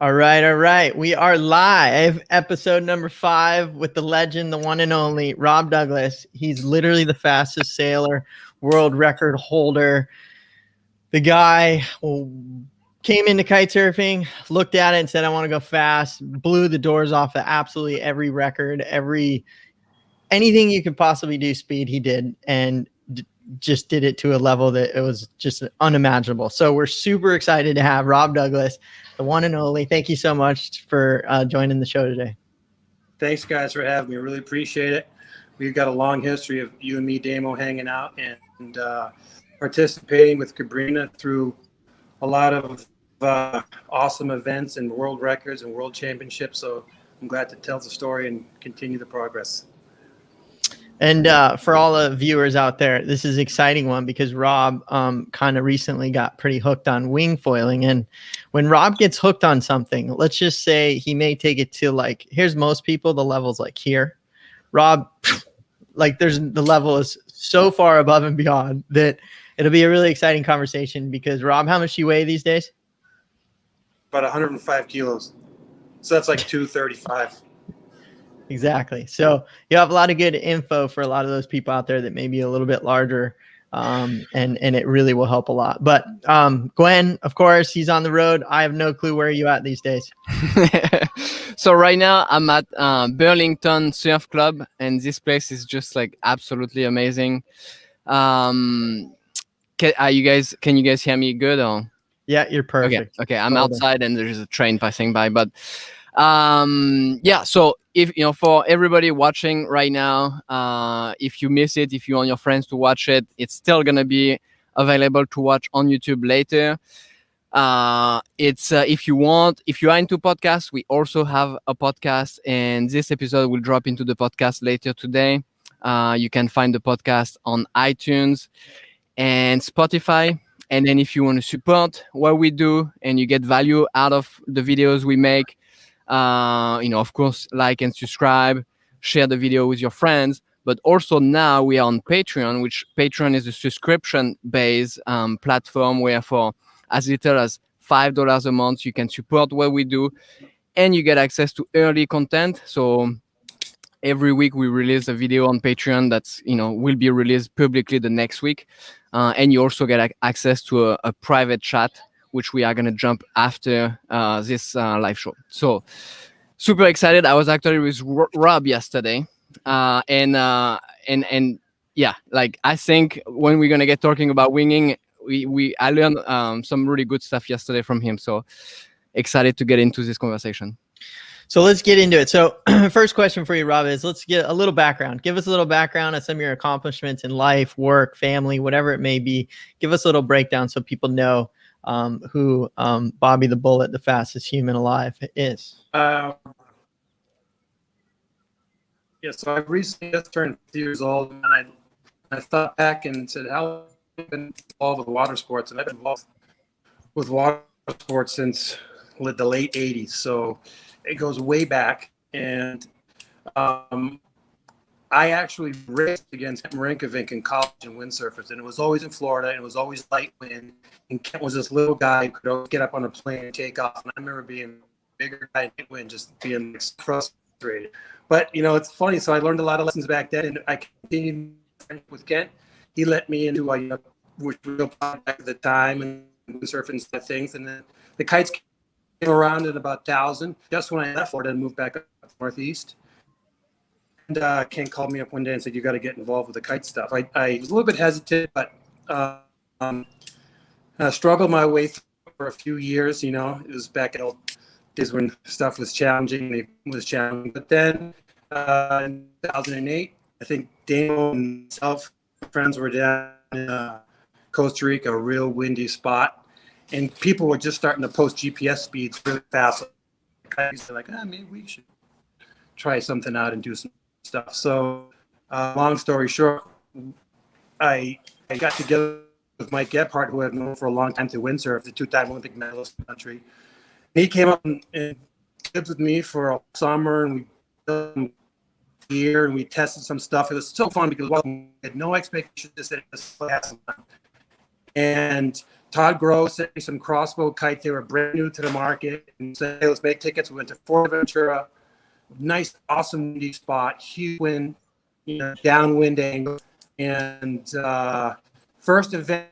All right, all right. We are live, episode number 5 with the legend, the one and only Rob Douglas. He's literally the fastest sailor, world record holder. The guy came into kite surfing, looked at it and said, I want to go fast, blew the doors off of absolutely every record, anything you could possibly do speed he did, and just did it to a level that it was just unimaginable. So we're super excited to have Rob Douglas, the one and only. Thank you so much for joining the show today. Thanks, guys, for having me. Really appreciate it. We've got a long history of you and me, Damo, hanging out and participating with Cabrina through a lot of awesome events and world records and world championships. So I'm glad to tell the story and continue the progress. And for all the viewers out there, this is an exciting one because Rob kind of recently got pretty hooked on wing foiling. And when Rob gets hooked on something, let's just say he may take it to here's most people, the level's like here. Rob, the level is so far above and beyond that it'll be a really exciting conversation because Rob, how much do you weigh these days? About 105 kilos. So that's like 235. Exactly. So you have a lot of good info for a lot of those people out there that may be a little bit larger, and it really will help a lot. But Gwen, of course, he's on the road. I have no clue where are you at these days. So right now I'm at Burlington Surf Club, and this place is just absolutely amazing. Can you guys hear me good? Or? Yeah, you're perfect. Okay. I'm outside and there's a train passing by, but yeah. So if for everybody watching right now, if you miss it, if you want your friends to watch it, it's still gonna be available to watch on YouTube later. It's if you are into podcasts, we also have a podcast, and this episode will drop into the podcast later today. You can find the podcast on iTunes and Spotify. And then if you want to support what we do and you get value out of the videos we make, of course, like and subscribe, share the video with your friends. But also now we are on Patreon, which Patreon is a subscription-based platform where for as little as $5 a month, you can support what we do and you get access to early content. So every week we release a video on Patreon that's, will be released publicly the next week. And you also get access to a private chat, which we are going to jump after this live show. So super excited. I was actually with Rob yesterday. And yeah, I think when we're going to get talking about winging, I learned some really good stuff yesterday from him. So excited to get into this conversation. So let's get into it. So first question for you, Rob, is let's get a little background. Give us a little background on some of your accomplishments in life, work, family, whatever it may be. Give us a little breakdown so people know who Bobby the Bullet, the fastest human alive, is. Yeah, so I recently just turned 50 years old, and I thought back and said, how have I been involved with water sports? And I've been involved with water sports since the late 80s. So it goes way back. And I actually raced against Kent Marinkovic in college in windsurfers, and it was always in Florida, and it was always light wind. And Kent was this little guy who could always get up on a plane and take off. And I remember being a bigger guy in light wind, just being frustrated. But, it's funny. So I learned a lot of lessons back then, and I continued with Kent. He let me into which real product at the time and windsurfing things. And then the kites came around at about 1,000, just when I left Florida and moved back up to the Northeast. And Ken called me up one day and said, you got to get involved with the kite stuff. I was a little bit hesitant, but struggled my way through for a few years. It was back in old days when stuff was challenging. But then in 2008, I think Damo and myself, friends, were down in Costa Rica, a real windy spot. And people were just starting to post GPS speeds really fast. They're like, maybe we should try something out and do some stuff. So long story short, I got together with Mike Gebhardt, who I've known for a long time to windsurf, the 2-time Olympic medalist in the country. And he came up and lived with me for a summer, and we built some gear and we tested some stuff. It was so fun because we had no expectations, just that it was have some fun. And Todd Gross sent me some crossbow kites. They were brand new to the market. And said, hey, let's make tickets. We went to Fort Ventura. Nice, awesome windy spot. Huge wind, downwind angle. And first event,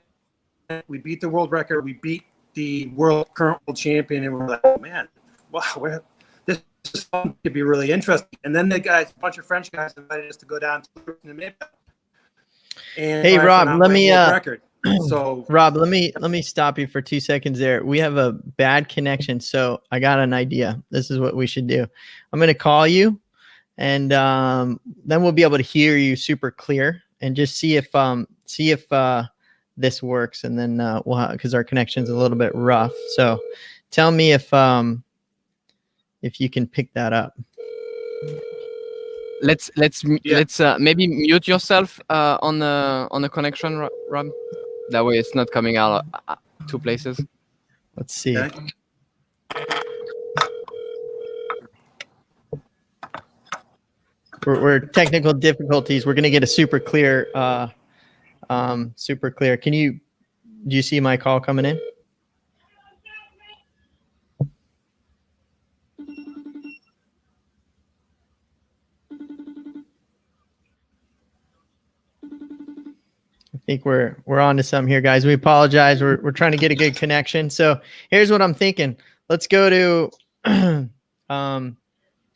we beat the world record. We beat the current world champion. And we're like, oh, man, wow, this could be really interesting. And then a bunch of French guys invited us to go down to the mid. And hey, Rob, let me record. So Rob, let me stop you for 2 seconds there. We have a bad connection, so I got an idea. This is what we should do. I'm going to call you, and then we'll be able to hear you super clear, and just see if this works, and then we'll because our connection's a little bit rough. So tell me if you can pick that up. Let's maybe mute yourself on the connection, Rob. That way it's not coming out two places. Let's see. Okay. We're technical difficulties. We're gonna get a super clear. Do you see my call coming in? I think we're on to something here, guys. We apologize. We're trying to get a good connection. So here's what I'm thinking. Let's go to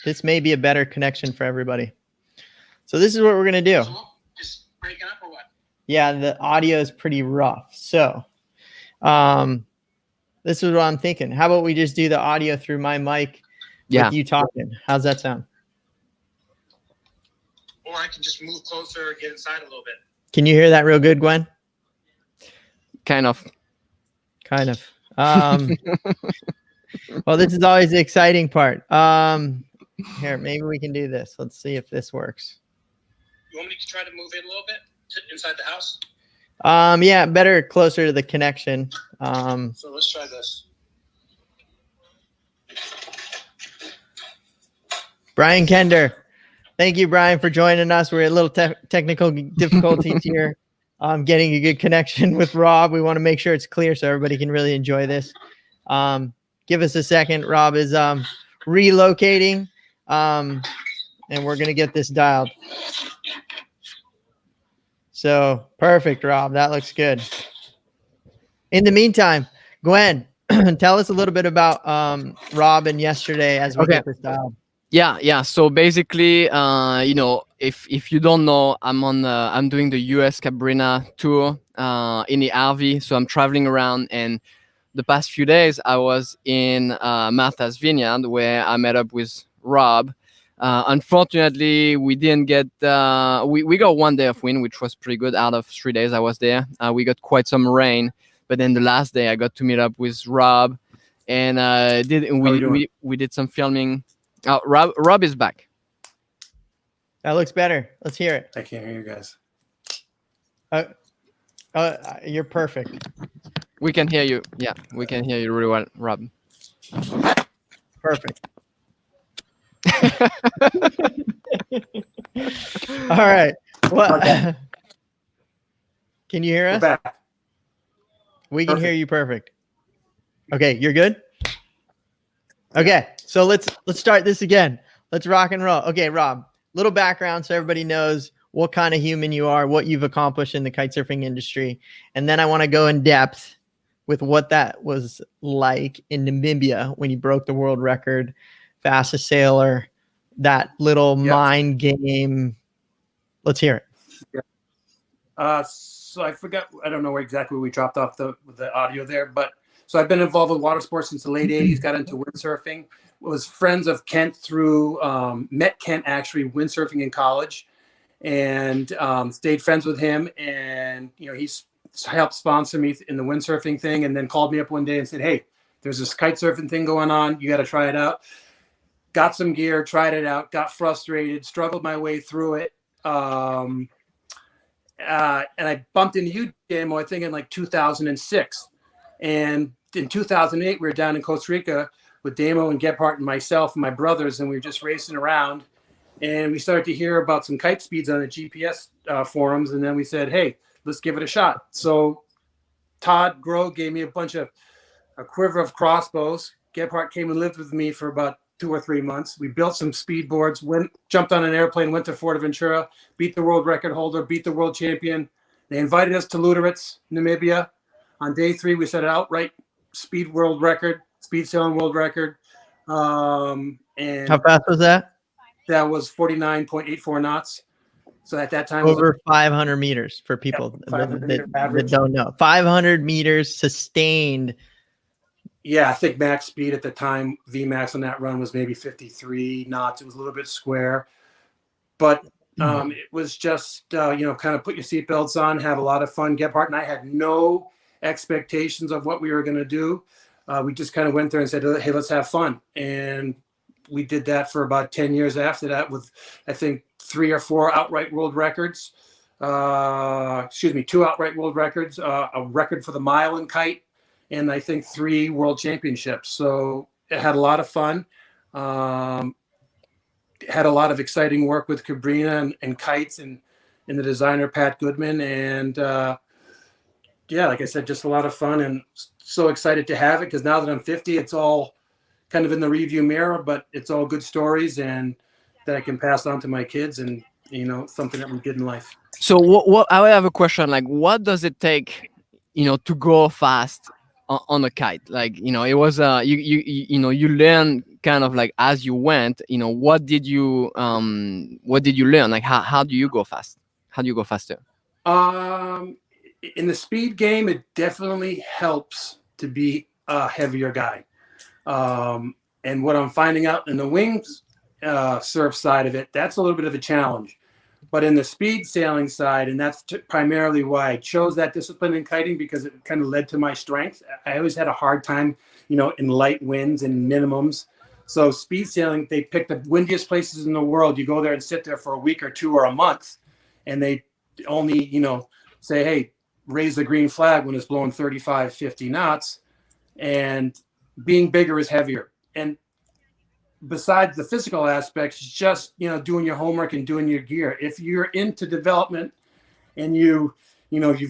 this may be a better connection for everybody. So this is what we're gonna do. Just breaking up or what? Yeah, the audio is pretty rough. So this is what I'm thinking. How about we just do the audio through my mic with you talking? How's that sound? Or I can just move closer, get inside a little bit. Can you hear that real good, Gwen? Kind of. Well, this is always the exciting part. Here, maybe we can do this. Let's see if this works. You want me to try to move in a little bit inside the house? Yeah, better closer to the connection. So let's try this. Brian Kender. Thank you, Brian, for joining us. We're a little technical difficulties here. Getting a good connection with Rob. We want to make sure it's clear so everybody can really enjoy this. Give us a second. Rob is relocating, and we're going to get this dialed. So perfect, Rob. That looks good. In the meantime, Gwen, tell us a little bit about Rob and yesterday as we get this dialed. Yeah. So basically, if you don't know, I'm doing the US Cabrina tour in the RV. So I'm traveling around, and the past few days I was in Martha's Vineyard where I met up with Rob. Unfortunately, we didn't get we got 1 day of wind, which was pretty good. Out of 3 days I was there, we got quite some rain. But then the last day I got to meet up with Rob, and we did some filming. Rob is back. That looks better. Let's hear it. I can't hear you guys. You're perfect. We can hear you. Yeah, we can hear you really well, Rob. Perfect. All right. Well, Okay. Can you hear us? We're back. We can hear you perfect. Okay, you're good? Okay, so let's start this again. Let's rock and roll. Okay, Rob, little background so everybody knows what kind of human you are, what you've accomplished in the kite surfing industry. And then I want to go in depth with what that was like in Namibia when you broke the world record, fastest sailor, that little mind game. Let's hear it. So I forgot, I don't know where exactly we dropped off the audio there, but so I've been involved with water sports since the late 80s, got into windsurfing, was friends of Kent through, met Kent actually windsurfing in college, and stayed friends with him. And, he's helped sponsor me in the windsurfing thing, and then called me up one day and said, hey, there's this kite surfing thing going on. You got to try it out. Got some gear, tried it out, got frustrated, struggled my way through it. And I bumped into you, Damo, I think in like 2006. And in 2008, we were down in Costa Rica with Damo and Gephardt and myself and my brothers, and we were just racing around. And we started to hear about some kite speeds on the GPS forums. And then we said, hey, let's give it a shot. So Todd Groh gave me a quiver of crossbows. Gebhardt came and lived with me for about 2 or 3 months. We built some speed boards, jumped on an airplane, went to Fuerteventura, beat the world record holder, beat the world champion. They invited us to Lüderitz, Namibia. On day 3, we set an outright speed world record, speed sailing world record. And how fast was that? That was 49.84 knots. So at that time, over 500 meters for people that don't know. 500 meters sustained. Yeah, I think max speed at the time, Vmax on that run was maybe 53 knots. It was a little bit square, but it was just, kind of put your seatbelts on, have a lot of fun. Gebhardt and I had no expectations of what we were going to do. We just kind of went there and said, hey, let's have fun. And we did that for about 10 years after that with, I think, 3 or 4 outright world records. 2 outright world records, a record for the mile in kite, and I think 3 world championships. So it had a lot of fun. Had a lot of exciting work with Cabrina and kites and the designer, Pat Goodman. And like I said, just a lot of fun and so excited to have it because now that I'm 50, it's all kind of in the review mirror, but it's all good stories and that I can pass on to my kids and, something that we did in life. So what I have a question, like, what does it take, to go fast on a kite? Like, it was, you learn kind of like as you went, what did you learn? Like, how do you go fast? How do you go faster? In the speed game, it definitely helps to be a heavier guy. And what I'm finding out in the wings surf side of it, that's a little bit of a challenge. But in the speed sailing side, and that's primarily why I chose that discipline in kiting, because it kind of led to my strength. I always had a hard time, in light winds and minimums. So speed sailing, they pick the windiest places in the world. You go there and sit there for a week or 2 or a month, and they only, say, hey, raise the green flag when it's blowing 35, 50 knots. And being bigger is heavier. And besides the physical aspects, just, doing your homework and doing your gear. If you're into development and you've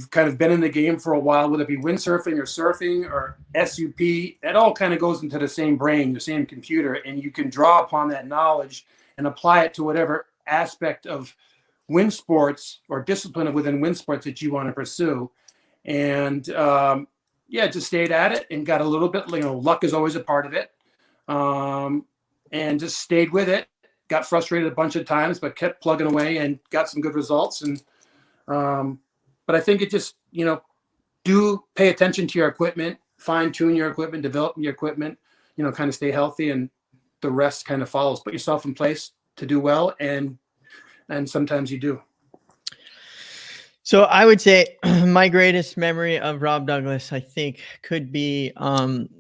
kind of been in the game for a while, whether it be windsurfing or surfing or SUP, that all kind of goes into the same brain, the same computer, and you can draw upon that knowledge and apply it to whatever aspect of wind sports or discipline within wind sports that you want to pursue. And just stayed at it and got a little bit, luck is always a part of it. And just stayed with it, got frustrated a bunch of times, but kept plugging away and got some good results. And, but I think it just, do pay attention to your equipment, fine tune your equipment, develop your equipment, kind of stay healthy, and the rest kind of follows. Put yourself in place to do well. And sometimes you do. So I would say my greatest memory of Rob Douglas, I think, could be,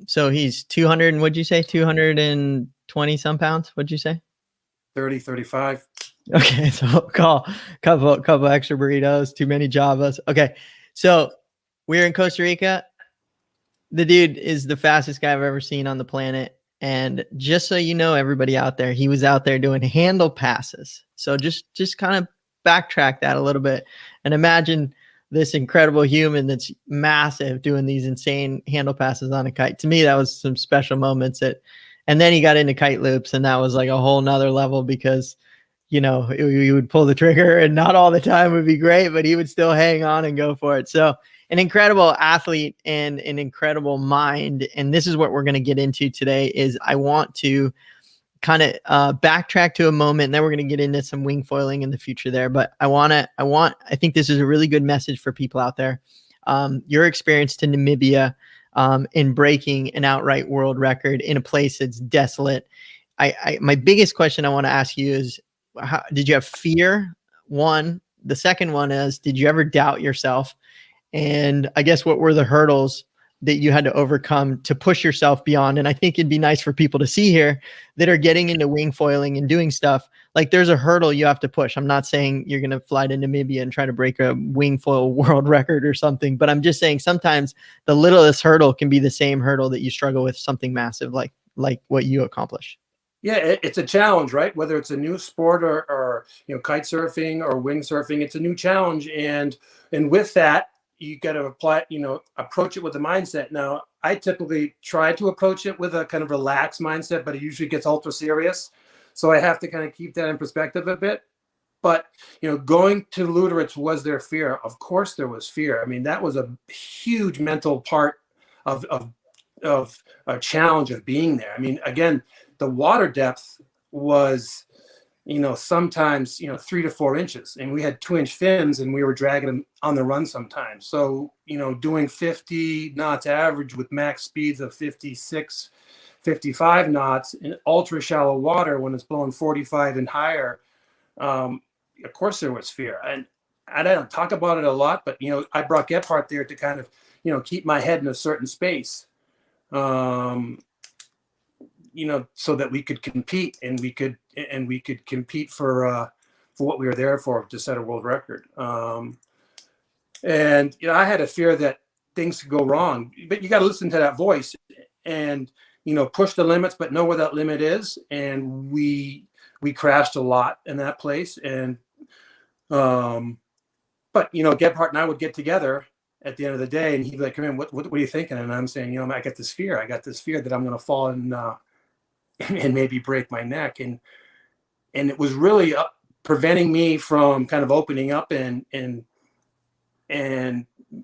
so he's 200, and what'd you say? 220 some pounds? What'd you say? 30, 35. Okay. So couple extra burritos, too many Javas. Okay. So we're in Costa Rica. The dude is the fastest guy I've ever seen on the planet. And just so you know, everybody out there, he was out there doing handle passes. So just kind of backtrack that a little bit and imagine this incredible human that's massive doing these insane handle passes on a kite. To me, that was some special moments and then he got into kite loops, and that was like a whole nother level because, you would pull the trigger and not all the time would be great, but he would still hang on and go for it. So an incredible athlete and an incredible mind. And this is what we're going to get into today is I want to kind of backtrack to a moment, and then we're going to get into some wing foiling in the future there. But I think this is a really good message for people out there. Your experience to Namibia in breaking an outright world record in a place that's desolate. My biggest question I want to ask you is, did you have fear? One. The second one is, did you ever doubt yourself? And I guess what were the hurdles that you had to overcome to push yourself beyond? And I think it'd be nice for people to see here that are getting into wing foiling and doing stuff. Like, there's a hurdle you have to push. I'm not saying you're going to fly to Namibia and try to break a wing foil world record or something, but I'm just saying sometimes the littlest hurdle can be the same hurdle that you struggle with something massive, like what you accomplish. Yeah, it's a challenge, right? Whether it's a new sport or kite surfing or wing surfing, it's a new challenge. And with that, you got to apply, approach it with a mindset. Now, I typically try to approach it with a kind of relaxed mindset, but it usually gets ultra serious. So I have to kind of keep that in perspective a bit. But, going to Luderitz, was there fear? Of course there was fear. I mean, that was a huge mental part of a challenge of being there. I mean, again, the water depth was, sometimes, 3 to 4 inches, and we had 2-inch fins and we were dragging them on the run sometimes. So, doing 50 knots average with max speeds of 56, 55 knots in ultra shallow water when it's blowing 45 and higher. Of course there was fear, and I don't talk about it a lot, but, I brought Gebhardt there to kind of, keep my head in a certain space. So that we could compete and we could compete for what we were there for, to set a world record. And I had a fear that things could go wrong, but you got to listen to that voice and push the limits, but know where that limit is. And we crashed a lot in that place, and but Gebhardt and I would get together at the end of the day, and he'd be like, "Come in, what are you thinking?" And I'm saying, I got this fear that I'm going to fall and maybe break my neck. And it was really preventing me from kind of opening up and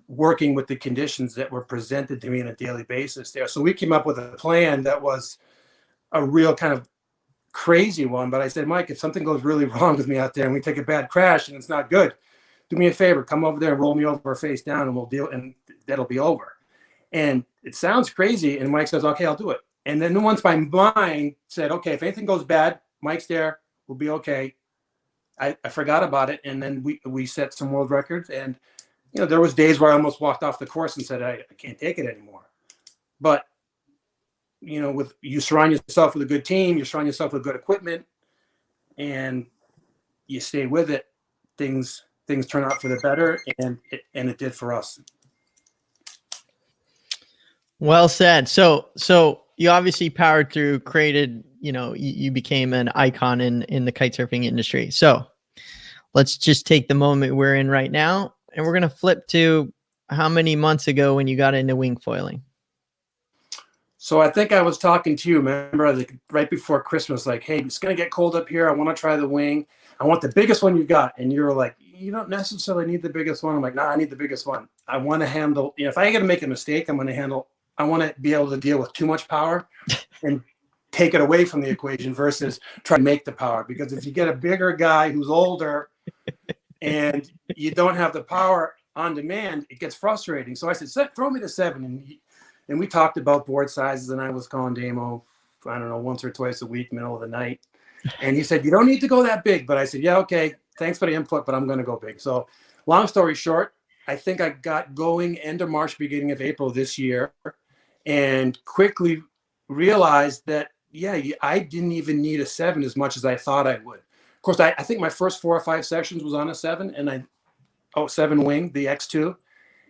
working with the conditions that were presented to me on a daily basis there. So we came up with a plan that was a real kind of crazy one. But I said, Mike, if something goes really wrong with me out there and we take a bad crash and it's not good, do me a favor, come over there and roll me over face down, and we'll deal, and that'll be over. And it sounds crazy. And Mike says, okay, I'll do it. And then once my mind said, okay, if anything goes bad, Mike's there, we'll be okay. I forgot about it. And then we set some world records. And, there was days where I almost walked off the course and said, I can't take it anymore. But, with you surround yourself with a good team, you surround yourself with good equipment, and you stay with it, things turn out for the better. And it did for us. Well said. So you obviously powered through, created, you became an icon in the kite surfing industry. So let's just take the moment we're in right now, and we're going to flip to how many months ago when you got into wing foiling. So I think I was talking to you, remember, like right before Christmas, like, hey, it's going to get cold up here. I want to try the wing. I want the biggest one you got. And you were like, you don't necessarily need the biggest one. I'm like, I need the biggest one. I want to handle, if I got to make a mistake, I want to be able to deal with too much power and take it away from the equation versus try to make the power. Because if you get a bigger guy who's older and you don't have the power on demand, it gets frustrating. So I said, throw me to 7. And we talked about board sizes, and I was calling Damo, I don't know, once or twice a week, middle of the night. And he said, you don't need to go that big. But I said, yeah, okay, thanks for the input, but I'm going to go big. So long story short, I think I got going end of March, beginning of April this year, and quickly realized that, I didn't even need a 7 as much as I thought I would. Of course, I think my first 4 or 5 sessions was on a 7, and 7 wing, the X2.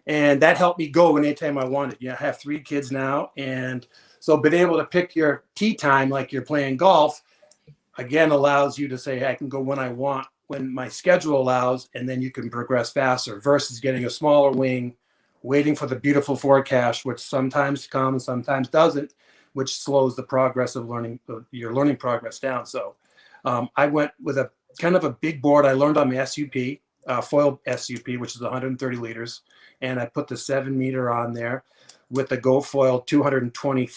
And that helped me go anytime I wanted. I have 3 kids now. And so being able to pick your tee time like you're playing golf, again, allows you to say, hey, I can go when I want, when my schedule allows, and then you can progress faster versus getting a smaller wing, waiting for the beautiful forecast, which sometimes comes, sometimes doesn't, which slows the progress of your learning progress down. So I went with a kind of a big board. I learned on my SUP, foil SUP, which is 130 liters. And I put the 7 meter on there with the Go Foil 220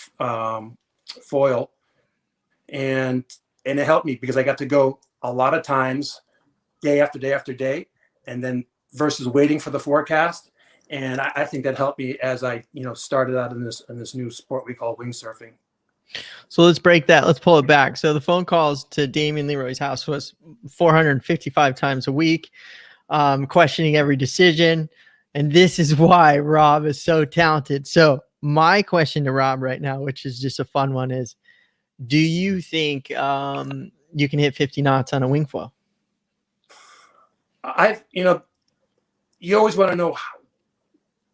foil. And it helped me because I got to go a lot of times, day after day after day, and then versus waiting for the forecast. And I think that helped me as I, started out in this new sport we call windsurfing. So let's break that. Let's pull it back. So the phone calls to Damien Leroy's house was 455 times a week, questioning every decision. And this is why Rob is so talented. So my question to Rob right now, which is just a fun one, is, do you think you can hit 50 knots on a wing foil? You always want to know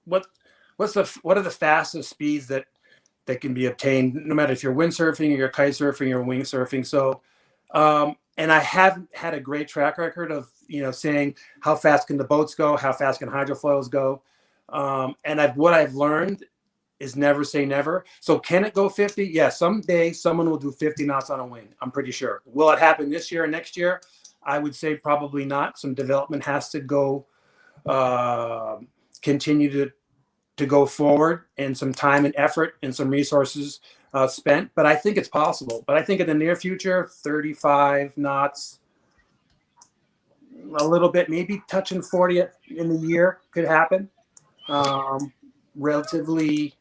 what are the fastest speeds that can be obtained, no matter if you're windsurfing or you're kite surfing or wing surfing. So, and I haven't had a great track record of, saying how fast can the boats go, how fast can hydrofoils go. And what I've learned is never say never. So can it go 50? Yeah, someday someone will do 50 knots on a wing. I'm pretty sure. Will it happen this year or next year? I would say probably not. Some development has to go, continue to go forward, and some time and effort and some resources spent. But I think it's possible. But I think in the near future, 35 knots, a little bit, maybe touching 40 in the year could happen. Relatively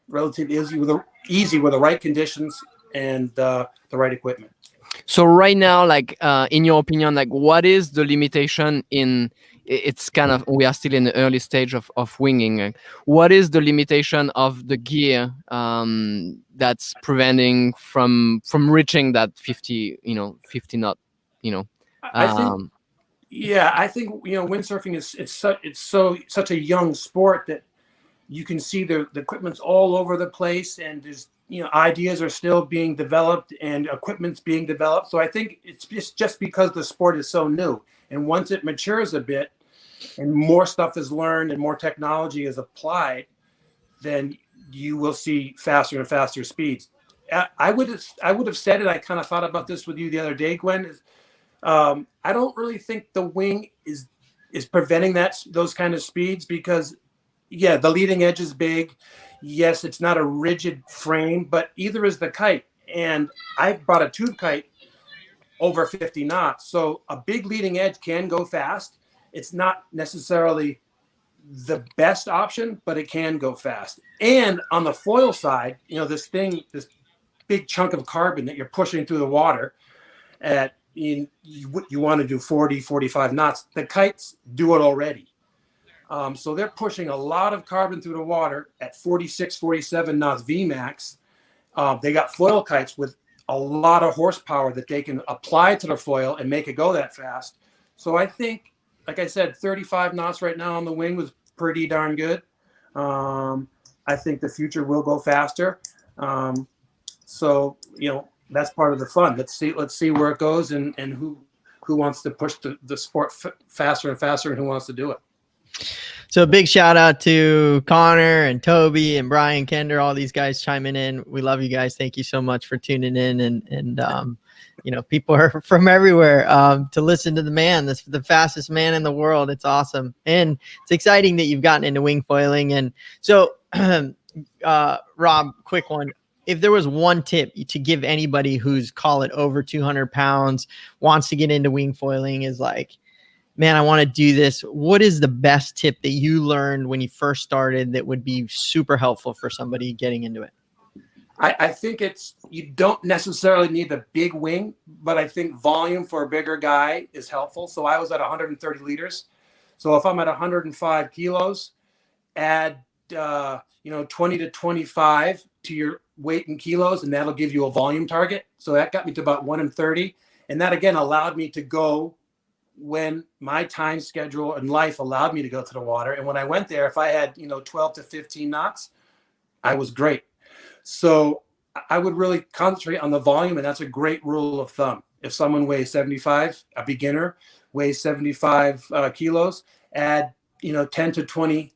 easy with the right conditions and the right equipment. So right now, like in your opinion, like what is the limitation in? It's kind of, we are still in the early stage of winging. Like, what is the limitation of the gear that's preventing from reaching that 50, 50 knot, I think, yeah, I think windsurfing is such a young sport that you can see the equipment's all over the place, and there's ideas are still being developed and equipment's being developed. So I think it's just because the sport is so new, and once it matures a bit and more stuff is learned and more technology is applied, then you will see faster and faster speeds. I would have said it. I kind of thought about this with you the other day, Gwen. I don't really think the wing is preventing those kind of speeds, because yeah, the leading edge is big. Yes, it's not a rigid frame, but either is the kite. And I brought a tube kite over 50 knots. So a big leading edge can go fast. It's not necessarily the best option, but it can go fast. And on the foil side, this big chunk of carbon that you're pushing through the water you want to do 40, 45 knots. The kites do it already. So they're pushing a lot of carbon through the water at 46, 47 knots Vmax. They got foil kites with a lot of horsepower that they can apply to the foil and make it go that fast. So I think, like I said, 35 knots right now on the wing was pretty darn good. I think the future will go faster. So that's part of the fun. Let's see where it goes, and who wants to push the sport faster and faster, and who wants to do it. So big shout out to Connor and Toby and Brian Kender, all these guys chiming in. We love you guys. Thank you so much for tuning in. And people are from everywhere to listen to the man, the fastest man in the world. It's awesome. And it's exciting that you've gotten into wing foiling. And so, Rob, quick one. If there was one tip to give anybody who's, call it, over 200 pounds, wants to get into wing foiling, is like, man, I want to do this. What is the best tip that you learned when you first started that would be super helpful for somebody getting into it? I think you don't necessarily need the big wing, but I think volume for a bigger guy is helpful. So I was at 130 liters. So if I'm at 105 kilos, add 20 to 25 to your weight in kilos, and that'll give you a volume target. So that got me to about 1 in 30. And that, again, allowed me to go when my time schedule and life allowed me to go to the water. And when I went there, if I had 12 to 15 knots, I was great. So I would really concentrate on the volume, and that's a great rule of thumb. If someone weighs 75, a beginner weighs 75 kilos, add 10 to 20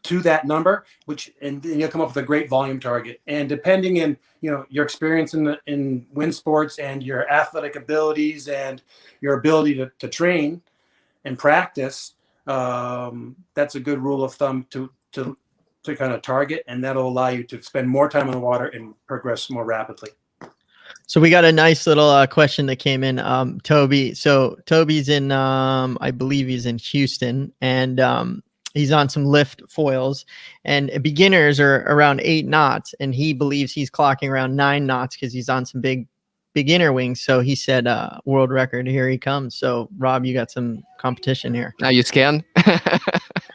to that number, and then you'll come up with a great volume target. And depending in your experience in wind sports and your athletic abilities and your ability to train and practice, that's a good rule of thumb to kind of target, and that'll allow you to spend more time on the water and progress more rapidly. So we got a nice little question that came in, Toby. So Toby's in, I believe he's in Houston, and he's on some lift foils, and beginners are around 8 knots, and he believes he's clocking around 9 knots because he's on some big beginner wings. So he said, world record, here he comes. So Rob, you got some competition here. Are you scared?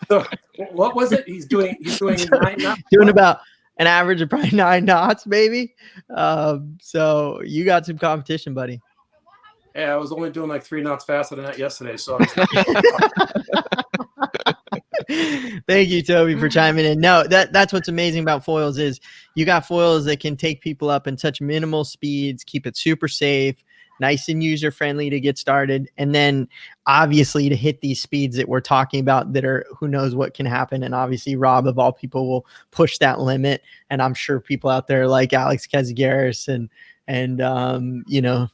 So what was it? He's doing 9 knots. Doing about an average of probably 9 knots, maybe. So you got some competition, buddy. Yeah, I was only doing like 3 knots faster than that yesterday. So thank you, Toby, for chiming in. No, that's what's amazing about foils is you got foils that can take people up in such minimal speeds, keep it super safe. nice and user friendly to get started. And then obviously to hit these speeds that we're talking about that are, who knows what can happen. And obviously Rob of all people will push that limit. And I'm sure people out there like Alex Kazgaris and you know,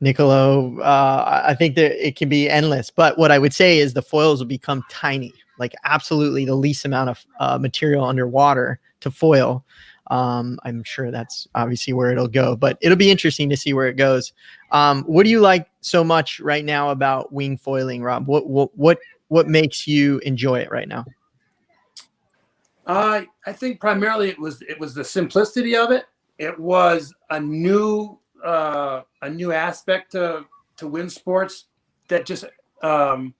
Nicolo, I think that it can be endless. But what I would say is the foils will become tiny, like absolutely the least amount of material underwater to foil. I'm sure that's obviously where it'll go, but it'll be interesting to see where it goes. What do you like so much right now about wing foiling, Rob? What makes you enjoy it right now? I think primarily it was the simplicity of it. It was a new aspect to wind sports that just you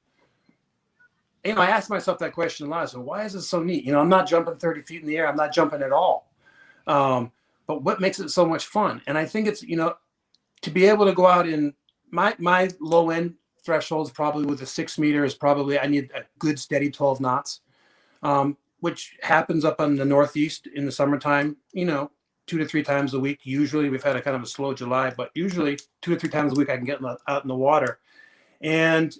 know, I asked myself that question a lot. So why is it so neat? You know, I'm not jumping 30 feet in the air. I'm not jumping at all. But what makes it so much fun? And I think it's, you know, to be able to go out in my low end thresholds, probably with a 6 meter is probably, I need a good steady 12 knots, which happens up on the Northeast in the summertime, you know, 2 to 3 times a week. Usually we've had a kind of a slow July, but usually 2 or 3 times a week I can get out in the water. And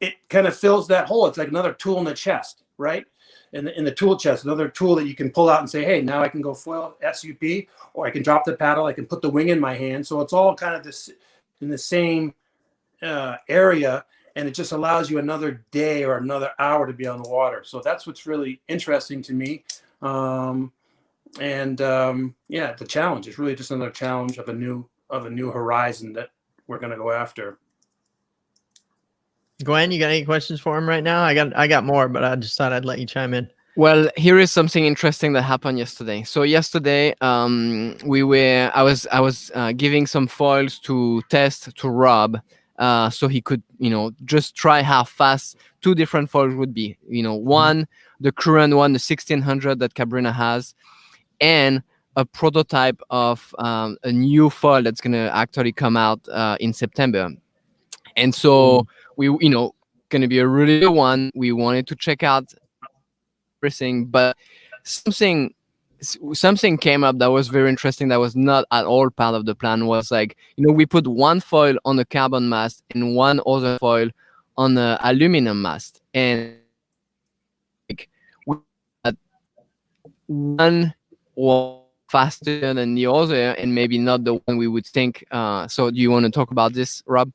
it kind of fills that hole. It's like another tool in the chest, right? In the tool chest, another tool that you can pull out and say, hey, now I can go foil SUP, or I can drop the paddle, I can put the wing in my hand. So it's all kind of this in the same area, and it just allows you another day or another hour to be on the water. So that's what's really interesting to me. Yeah, the challenge is really just another challenge of a new horizon that we're going to go after. Gwen, you got any questions for him right now? I got more, but I just thought I'd let you chime in. Well, here is something interesting that happened yesterday. So yesterday, I was giving some foils to test to Rob, so he could, you know, just try how fast 2 different foils would be. You know, one, the current one, the 1600 that Cabrina has, and a prototype of a new foil that's gonna actually come out in September. And so we, you know, going to be a really good one. We wanted to check out everything, but something came up that was very interesting. That was not at all part of the plan. Was like, you know, we put one foil on the carbon mast and one other foil on the aluminum mast, and like we had one was faster than the other, and maybe not the one we would think. So, do you want to talk about this, Rob?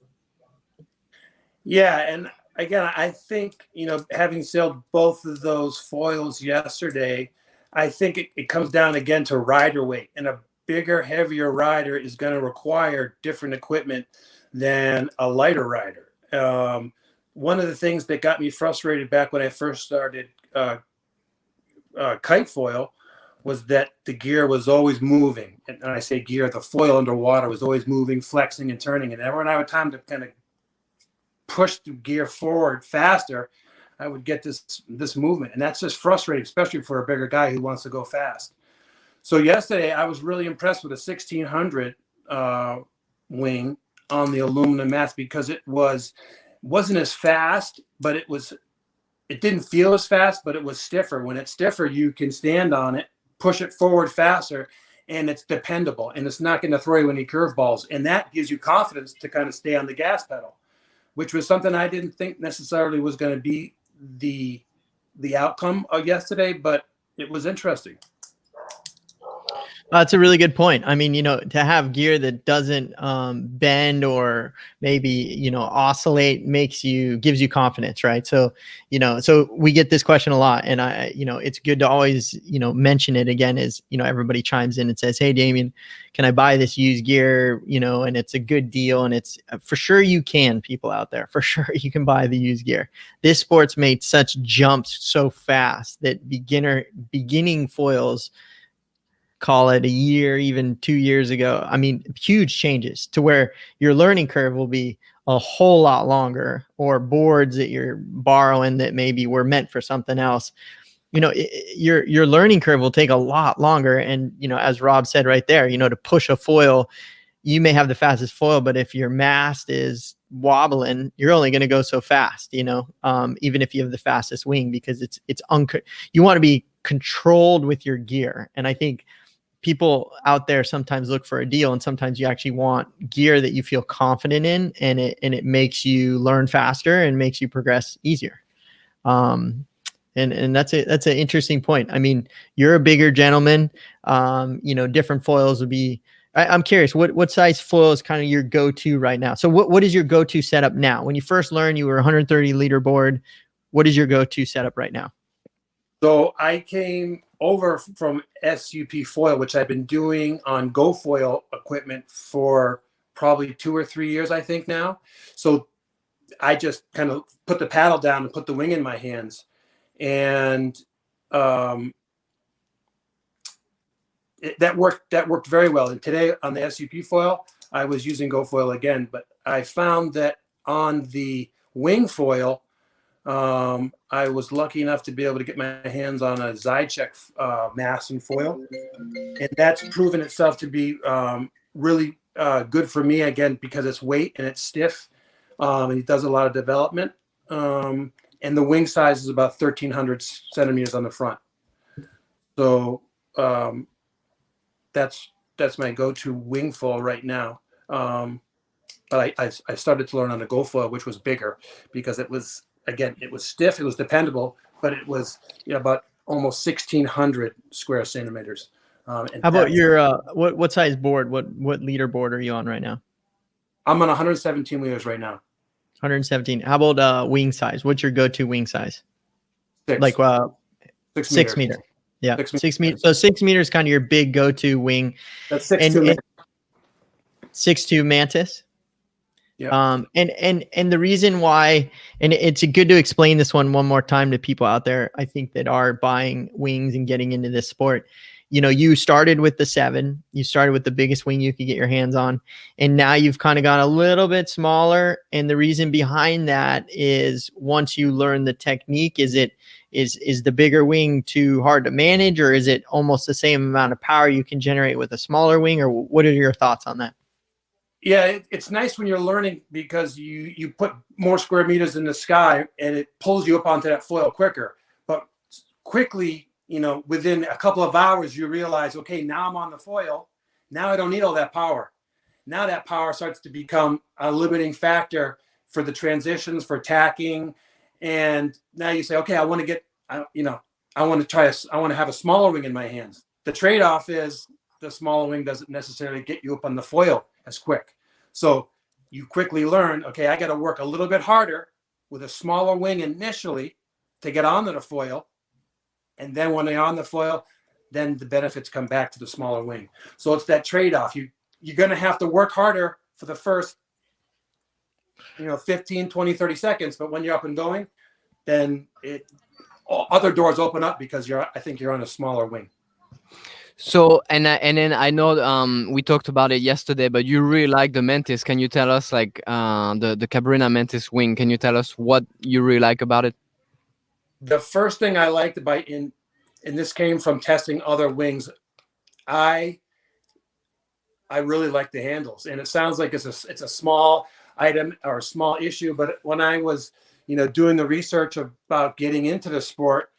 Yeah, and again, I think, you know, having sailed both of those foils yesterday, I think it comes down again to rider weight, and a bigger, heavier rider is going to require different equipment than a lighter rider. One of the things that got me frustrated back when I first started kite foil was that the gear was always moving. And when I say gear, the foil underwater was always moving, flexing and turning. And when I had time to kind of push the gear forward faster, I would get this movement. And that's just frustrating, especially for a bigger guy who wants to go fast. So yesterday, I was really impressed with a 1600 wing on the aluminum mast, because it wasn't as fast, but it didn't feel as fast, but it was stiffer. When it's stiffer, you can stand on it, push it forward faster, and it's dependable, and it's not going to throw you any curveballs. And that gives you confidence to kind of stay on the gas pedal, which was something I didn't think necessarily was going to be the outcome of yesterday, but it was interesting. That's a really good point. I mean, you know, to have gear that doesn't bend or maybe, you know, oscillate gives you confidence, right? So, you know, so we get this question a lot, and you know, it's good to always, you know, mention it again as, you know, everybody chimes in and says, hey, Damien, can I buy this used gear? You know, and it's a good deal, and it's for sure you can, people out there, for sure you can buy the used gear. This sport's made such jumps so fast that beginning foils, call it a year, even 2 years ago, I mean, huge changes to where your learning curve will be a whole lot longer, or boards that you're borrowing that maybe were meant for something else. You know, your learning curve will take a lot longer. And, you know, as Rob said right there, you know, to push a foil, you may have the fastest foil, but if your mast is wobbling, you're only going to go so fast, you know, even if you have the fastest wing, because you want to be controlled with your gear. And I think people out there sometimes look for a deal, and sometimes you actually want gear that you feel confident in, and it makes you learn faster and makes you progress easier. And that's an interesting point. I mean, you're a bigger gentleman. Different foils would be. I'm curious, what size foil is kind of your go-to right now? So what is your go-to setup now? When you first learned, you were 130 leaderboard. What is your go-to setup right now? So I came over from SUP foil, which I've been doing on Go foil equipment for probably 2 or 3 years, I think now. So I just kind of put the paddle down and put the wing in my hands. And that worked very well. And today on the SUP foil, I was using Go foil again, but I found that on the wing foil, I was lucky enough to be able to get my hands on a Zycheck mass and foil, and that's proven itself to be really good for me, again, because it's weight and it's stiff, and it does a lot of development. And the wing size is about 1,300 centimeters on the front. So that's my go-to wing foil right now. But I started to learn on a Go foil, which was bigger, because it was, again, it was stiff, it was dependable, but it was about almost 1,600 square centimeters. How about your what size board? What leaderboard are you on right now? I'm on 117 liters right now. 117. How about wing size? What's your go-to wing size? 6. Like 6 meter. meter. Yeah, 6 meters. So 6 meters is kind of your big go-to wing. That's 6'2". 6'2" Mantis. Yeah. And the reason why, and it's good to explain this one more time to people out there, I think, that are buying wings and getting into this sport. You started with the 7, you started with the biggest wing you could get your hands on, and now you've kind of gone a little bit smaller. And the reason behind that is, once you learn the technique, is the bigger wing too hard to manage, or is it almost the same amount of power you can generate with a smaller wing? Or what are your thoughts on that? Yeah, it's nice when you're learning, because you put more square meters in the sky and it pulls you up onto that foil quicker. But quickly, within a couple of hours, you realize, okay, now I'm on the foil. Now I don't need all that power. Now that power starts to become a limiting factor for the transitions, for tacking. And now you say, okay, I want to have a smaller wing in my hands. The trade-off is the smaller wing doesn't necessarily get you up on the foil as quick. So you quickly learn, okay, I got to work a little bit harder with a smaller wing initially to get onto the foil. And then when they're on the foil, then the benefits come back to the smaller wing. So it's that trade-off. You're going to have to work harder for the first 15, 20, 30 seconds. But when you're up and going, then other doors open up, because I think you're on a smaller wing. So and then I know we talked about it yesterday, but you really like the Mantis. Can you tell us, like, the Cabrina Mantis wing? Can you tell us what you really like about it? The first thing I liked about and this came from testing other wings, I really like the handles. And it sounds like it's a small item or a small issue, but when I was doing the research about getting into the sport,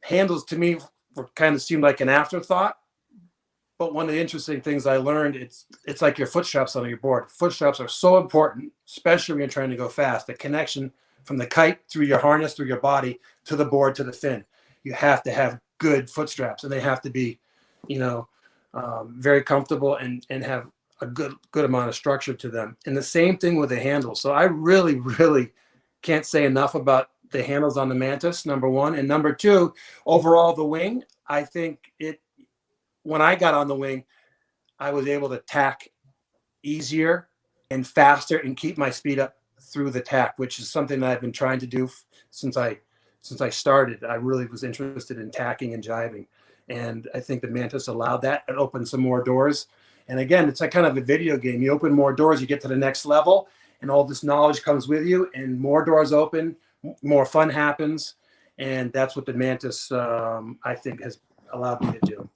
handles to me kind of seemed like an afterthought. But one of the interesting things I learned, it's like your foot straps on your board. Foot straps are so important, especially when you're trying to go fast. The connection from the kite through your harness, through your body, to the board, to the fin. You have to have good foot straps, and they have to be, very comfortable and have a good amount of structure to them. And the same thing with the handles. So I really, really can't say enough about the handles on the Mantis, number one. And number two, overall, the wing, I think when I got on the wing, I was able to tack easier and faster and keep my speed up through the tack, which is something that I've been trying to do since I started. I really was interested in tacking and jiving. And I think the Mantis allowed that. It opened some more doors. And again, it's like kind of a video game. You open more doors, you get to the next level, and all this knowledge comes with you, and more doors open, more fun happens. And that's what the Mantis, I think, has allowed me to do.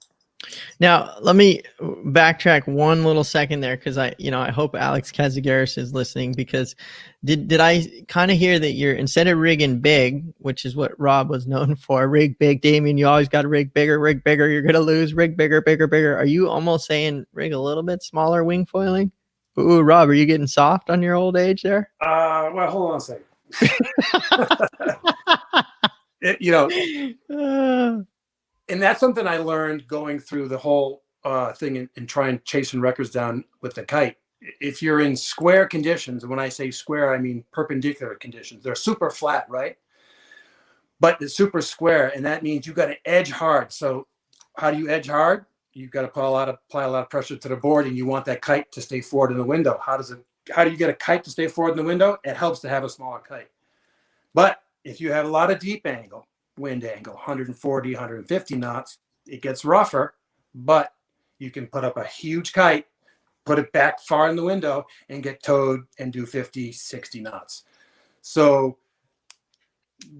Now, let me backtrack one little second there because I hope Alex Kazigaris is listening, because did I kind of hear that you're, instead of rigging big, which is what Rob was known for, rig big, Damien, you always got to rig bigger, you're going to lose, rig bigger, bigger, bigger. Are you almost saying rig a little bit smaller wing foiling? Ooh, Rob, are you getting soft on your old age there? Well, hold on a second. And that's something I learned going through the whole thing and trying chasing records down with the kite. If you're in square conditions, and when I say square, I mean perpendicular conditions. They're super flat, right? But it's super square, and that means you got to edge hard. So how do you edge hard? You've got to apply a lot of pressure to the board, and you want that kite to stay forward in the window. How do you get a kite to stay forward in the window? It helps to have a smaller kite. But if you have a lot of deep angle, wind angle, 140, 150 knots, it gets rougher, but you can put up a huge kite, put it back far in the window, and get towed and do 50, 60 knots. So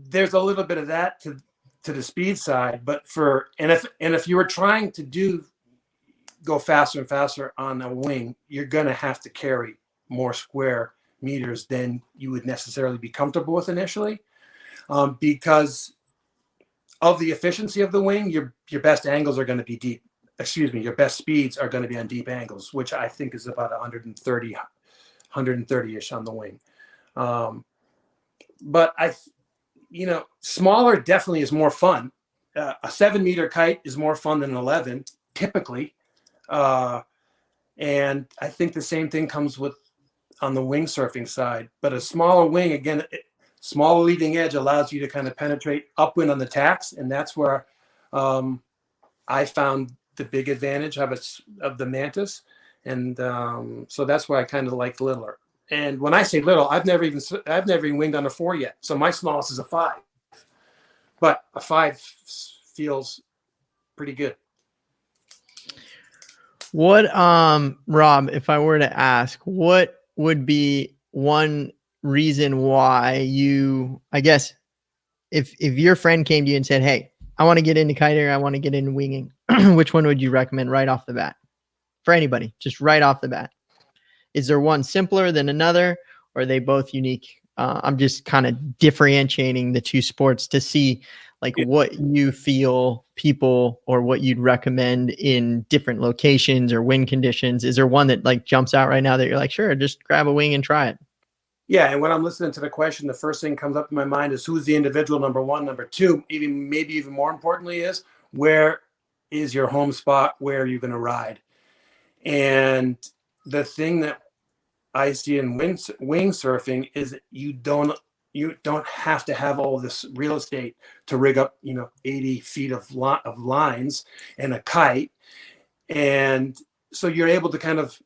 there's a little bit of that to the speed side, but if you were trying to go faster and faster on a wing, you're going to have to carry more square meters than you would necessarily be comfortable with initially, because of the efficiency of the wing. Your best angles are going to be deep. Your best speeds are going to be on deep angles, which I think is about 130-ish on the wing. But smaller definitely is more fun. A 7-meter kite is more fun than an 11, typically. And I think the same thing comes on the wing surfing side. But a smaller wing, again, smaller leading edge allows you to kind of penetrate upwind on the tacks, and that's where I found the big advantage of the Mantis, and so that's why I kind of like littler. And when I say little, I've never even winged on a 4 yet, so my smallest is a 5, but a 5 feels pretty good. What, Rob, if I were to ask, what would be one reason why I guess if your friend came to you and said, hey, I want to get into kiting, I want to get into winging, which one would you recommend right off the bat for anybody, just right off the bat? Is there one simpler than another, or are they both unique? I'm just kind of differentiating the two sports to see what you feel people, or what you'd recommend in different locations or wind conditions. Is there one that jumps out right now that you're like, sure, just grab a wing and try it? Yeah, and when I'm listening to the question, the first thing comes up in my mind is who's the individual, number one. Number two, maybe even more importantly, is where is your home spot? Where are you going to ride? And the thing that I see in wing surfing is that you don't have to have all this real estate to rig up 80 feet of lines and a kite, and so you're able to kind of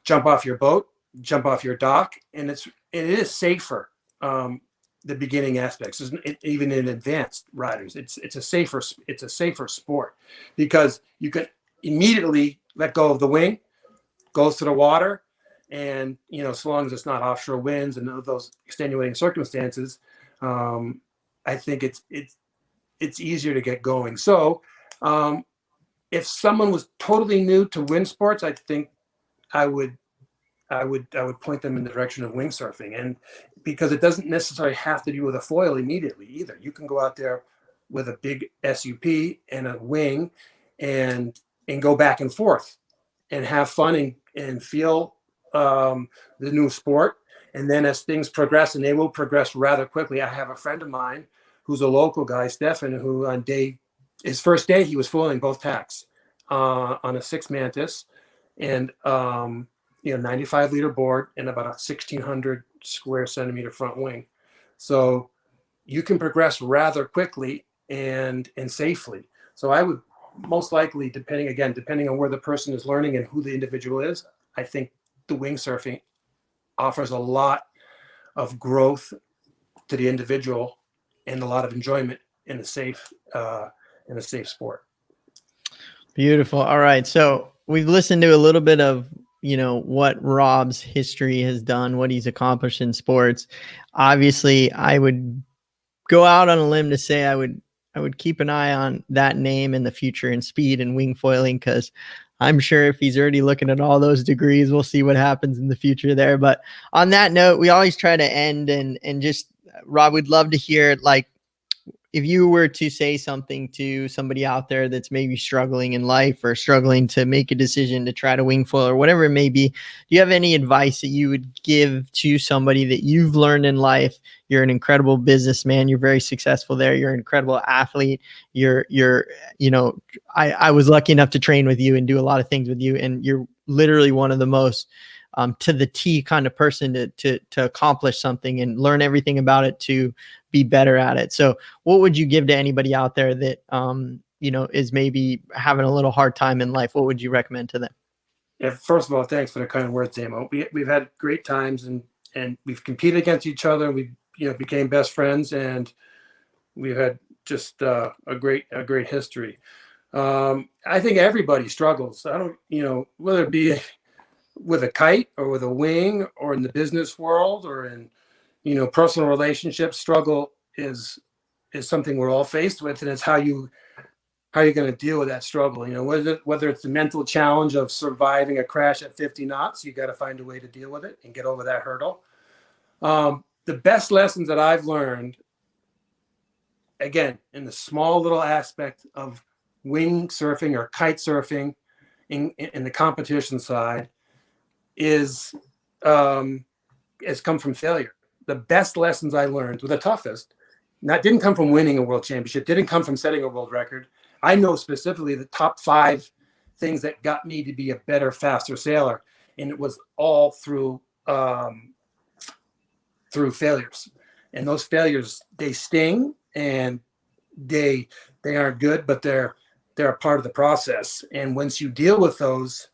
jump off your boat, jump off your dock, and it is safer. The beginning aspects, even in advanced riders, it's a safer sport, because you can immediately let go of the wing, goes to the water, and so long as it's not offshore winds and those extenuating circumstances, I think it's easier to get going. So if someone was totally new to wind sports, I think I would point them in the direction of windsurfing, and because it doesn't necessarily have to be with a foil immediately either. You can go out there with a big SUP and a wing, and go back and forth, and have fun and feel the new sport. And then as things progress, and they will progress rather quickly. I have a friend of mine who's a local guy, Stefan, who on his first day he was foiling both tacks on a 6 Mantis, and 95-liter board and about a 1,600 square centimeter front wing. So you can progress rather quickly and safely. So I would most likely, depending on where the person is learning and who the individual is, I think the wing surfing offers a lot of growth to the individual and a lot of enjoyment in a safe sport. Beautiful. All right. So we've listened to a little bit of what Rob's history has done, what he's accomplished in sports. Obviously, I would go out on a limb to say I would would keep an eye on that name in the future in speed and wing foiling, because I'm sure if he's already looking at all those degrees, we'll see what happens in the future there. But on that note, we always try to end and just, Rob, we'd love to hear, like, if you were to say something to somebody out there that's maybe struggling in life or struggling to make a decision to try to wing foil or whatever it may be, do you have any advice that you would give to somebody that you've learned in life? You're an incredible businessman. You're very successful there. You're an incredible athlete. I was lucky enough to train with you and do a lot of things with you. And you're literally one of the most to the T kind of person to accomplish something and learn everything about it to be better at it. So what would you give to anybody out there that, is maybe having a little hard time in life? What would you recommend to them? Yeah, first of all, thanks for the kind words, Damo. We've had great times and we've competed against each other. We became best friends, and we've had just a great history. I think everybody struggles. I don't, whether it be with a kite or with a wing or in the business world or in, personal relationships, struggle is something we're all faced with, and it's how you're going to deal with that struggle. Whether it's the mental challenge of surviving a crash at 50 knots, you got to find a way to deal with it and get over that hurdle. The best lessons that I've learned, again, in the small little aspect of wing surfing or kite surfing in the competition side, is has come from failure. The best lessons I learned were the toughest. Didn't come from winning a world championship, didn't come from setting a world record. I know specifically the top 5 things that got me to be a better, faster sailor, and it was all through failures. And those failures, they sting, and they aren't good, but they're a part of the process. And once you deal with those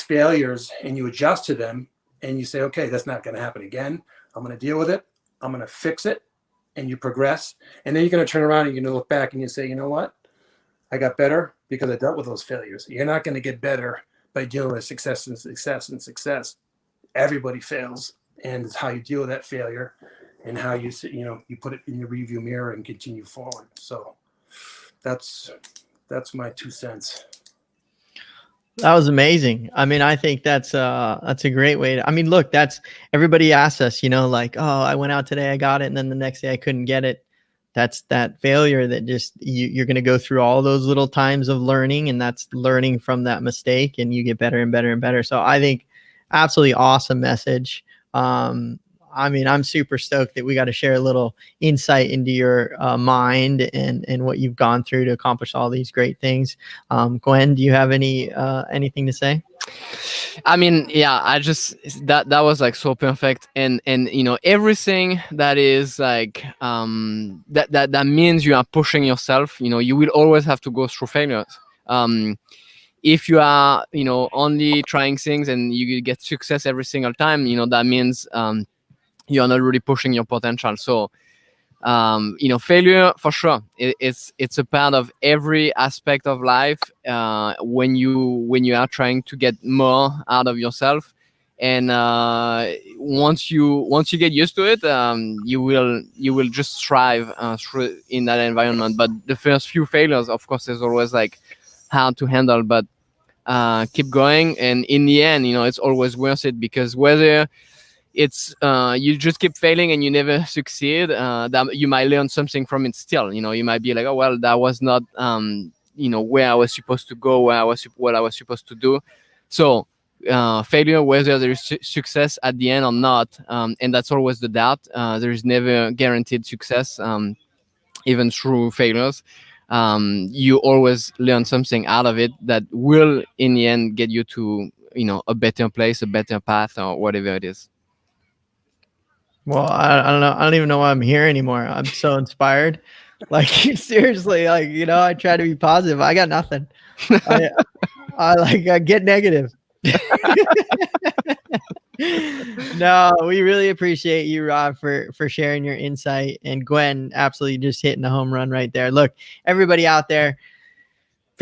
failures and you adjust to them and you say, okay, that's not going to happen again. I'm going to deal with it. I'm going to fix it. And you progress. And then you're going to turn around and you're going to look back and you say, you know what? I got better because I dealt with those failures. You're not going to get better by dealing with success and success and success. Everybody fails. And it's how you deal with that failure and how you put it in your rearview mirror and continue forward. So that's my 2 cents. That was amazing. I mean, I think that's a great way to, look, that's, everybody asks us, like, oh, I went out today, I got it. And then the next day I couldn't get it. That's that failure that just, you're going to go through all those little times of learning, and that's learning from that mistake, and you get better and better and better. So I think absolutely awesome message. I'm super stoked that we got to share a little insight into your mind and what you've gone through to accomplish all these great things. Gwen, do you have anything to say? I just, that was like so perfect, and everything that is like that means you are pushing yourself. You will always have to go through failures. If you are only trying things and you get success every single time, that means you're not really pushing your potential. So failure, for sure, it's a part of every aspect of life when you are trying to get more out of yourself. And once you get used to it, you will just thrive through in that environment. But the first few failures, of course, is always like hard to handle, but keep going, and in the end, it's always worth it, because whether it's you just keep failing and you never succeed, that you might learn something from it still. You might be like, oh well, that was not where I was supposed to go, what I was supposed to do. So failure, whether there is success at the end or not, and that's always the doubt. There is never guaranteed success, even through failures. You always learn something out of it that will in the end get you to a better place, a better path, or whatever it is. Well, I don't know. I don't even know why I'm here anymore. I'm so inspired. Like, seriously, like, I try to be positive. I got nothing. I get negative. No, we really appreciate you, Rob, for sharing your insight, and Gwen absolutely just hitting the home run right there. Look, everybody out there,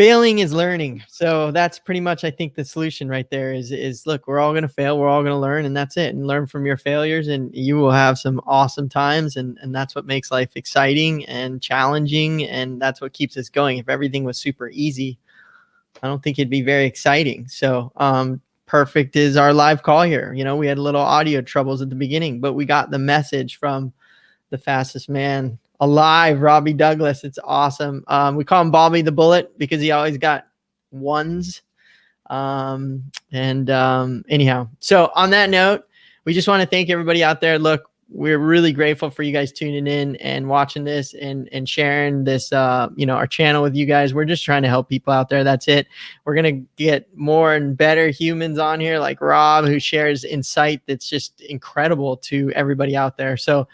failing is learning. So that's pretty much, I think, the solution right there is look, we're all going to fail. We're all going to learn, and that's it. And learn from your failures, and you will have some awesome times. And that's what makes life exciting and challenging. And that's what keeps us going. If everything was super easy, I don't think it'd be very exciting. So, perfect is our live call here. You know, we had a little audio troubles at the beginning, but we got the message from the fastest man alive, Robbie Douglas. It's awesome. We call him Bobby the Bullet because he always got ones. Anyhow, so on that note, we just want to thank everybody out there. Look, we're really grateful for you guys tuning in and watching this and sharing this, our channel with you guys. We're just trying to help people out there. That's it. We're going to get more and better humans on here like Rob, who shares insight that's just incredible to everybody out there. So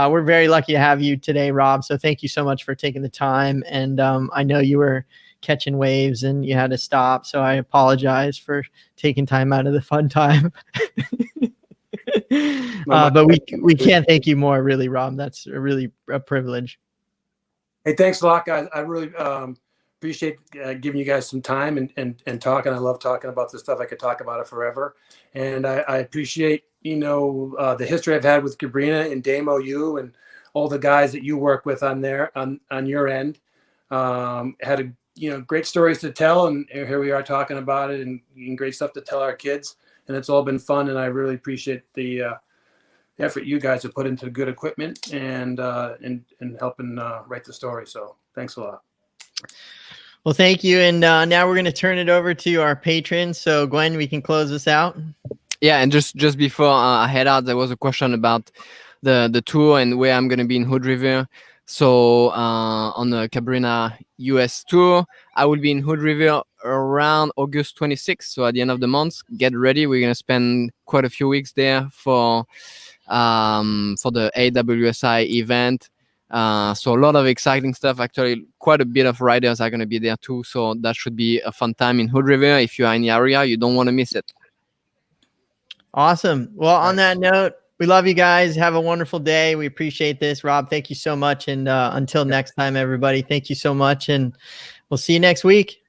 we're very lucky to have you today, Rob. So thank you so much for taking the time. And I know you were catching waves and you had to stop. So I apologize for taking time out of the fun time. But we can't thank you more, really, Rob. That's really a privilege. Hey, thanks a lot, guys. I really appreciate giving you guys some time and talking. I love talking about this stuff. I could talk about it forever. And I appreciate, the history I've had with Gabrina and Damo, you and all the guys that you work with on there on your end. Had great stories to tell, and here we are talking about it and great stuff to tell our kids. And it's all been fun, and I really appreciate the effort you guys have put into good equipment and helping write the story. So thanks a lot. Well, thank you. And now we're going to turn it over to our patrons. So Gwen, we can close this out. Yeah, and just before I head out, there was a question about the tour and where I'm going to be in Hood River. So on the Cabrina US tour, I will be in Hood River around August 26th. So at the end of the month, get ready. We're going to spend quite a few weeks there for the AWSI event. So a lot of exciting stuff. Actually, quite a bit of riders are going to be there too. So that should be a fun time in Hood River. If you are in the area, you don't want to miss it. Awesome. Well, on that note, we love you guys. Have a wonderful day. We appreciate this. Rob, thank you so much. And until next time, everybody, thank you so much. And we'll see you next week.